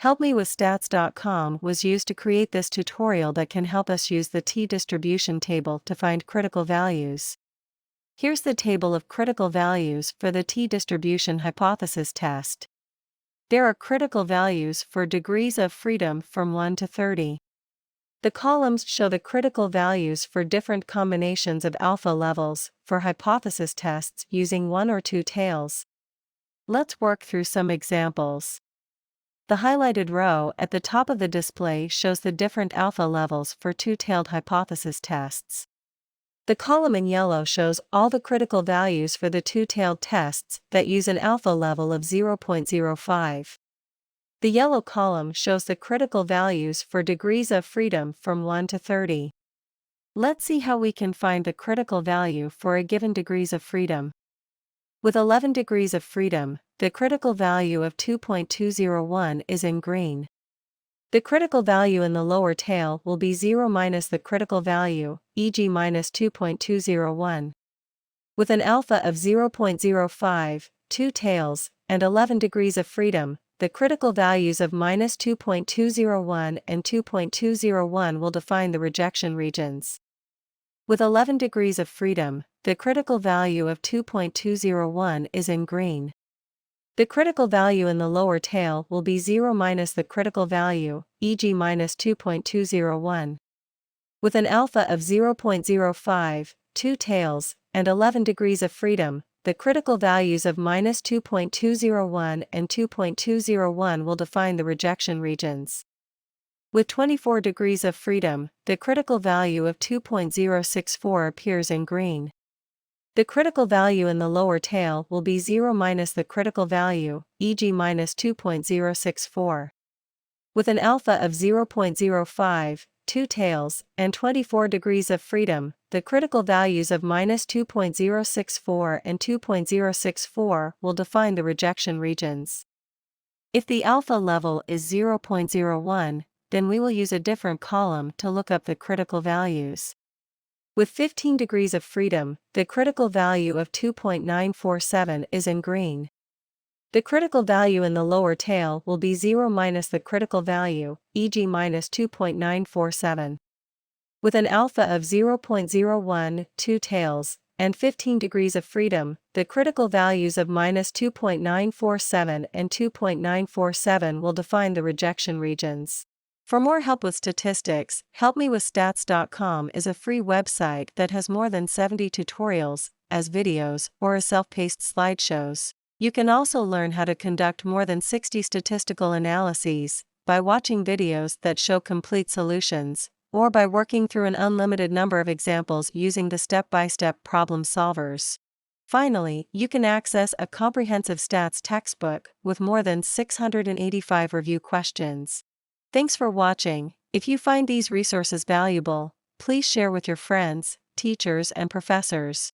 HelpMeWithStats.com was used to create this tutorial that can help us use the t-distribution table to find critical values. Here's the table of critical values for the t-distribution hypothesis test. There are critical values for degrees of freedom from 1 to 30. The columns show the critical values for different combinations of alpha levels for hypothesis tests using one or two tails. Let's work through some examples. The highlighted row at the top of the display shows the different alpha levels for two-tailed hypothesis tests. The column in yellow shows all the critical values for the two-tailed tests that use an alpha level of 0.05. The yellow column shows the critical values for degrees of freedom from 1 to 30. Let's see how we can find the critical value for a given degrees of freedom. With 11 degrees of freedom, the critical value of 2.201 is in green. The critical value in the lower tail will be 0 minus the critical value, e.g. minus 2.201. With an alpha of 0.05, two tails, and 11 degrees of freedom, the critical values of minus 2.201 and 2.201 will define the rejection regions. With 11 degrees of freedom, the critical value of 2.201 is in green. The critical value in the lower tail will be 0 minus the critical value, e.g. minus 2.201. With an alpha of 0.05, two tails, and 11 degrees of freedom, the critical values of minus 2.201 and 2.201 will define the rejection regions. With 24 degrees of freedom, the critical value of 2.064 appears in green. The critical value in the lower tail will be 0 minus the critical value, e.g. minus 2.064. With an alpha of 0.05, two tails, and 24 degrees of freedom, the critical values of minus 2.064 and 2.064 will define the rejection regions. If the alpha level is 0.01, then we will use a different column to look up the critical values. With 15 degrees of freedom, the critical value of 2.947 is in green. The critical value in the lower tail will be 0 minus the critical value, e.g. minus 2.947. With an alpha of 0.01, two tails, and 15 degrees of freedom, the critical values of minus 2.947 and 2.947 will define the rejection regions. For more help with statistics, HelpMeWithStats.com is a free website that has more than 70 tutorials, as videos, or as self-paced slideshows. You can also learn how to conduct more than 60 statistical analyses by watching videos that show complete solutions, or by working through an unlimited number of examples using the step-by-step problem solvers. Finally, you can access a comprehensive stats textbook with more than 685 review questions. Thanks for watching. If you find these resources valuable, please share with your friends, teachers, and professors.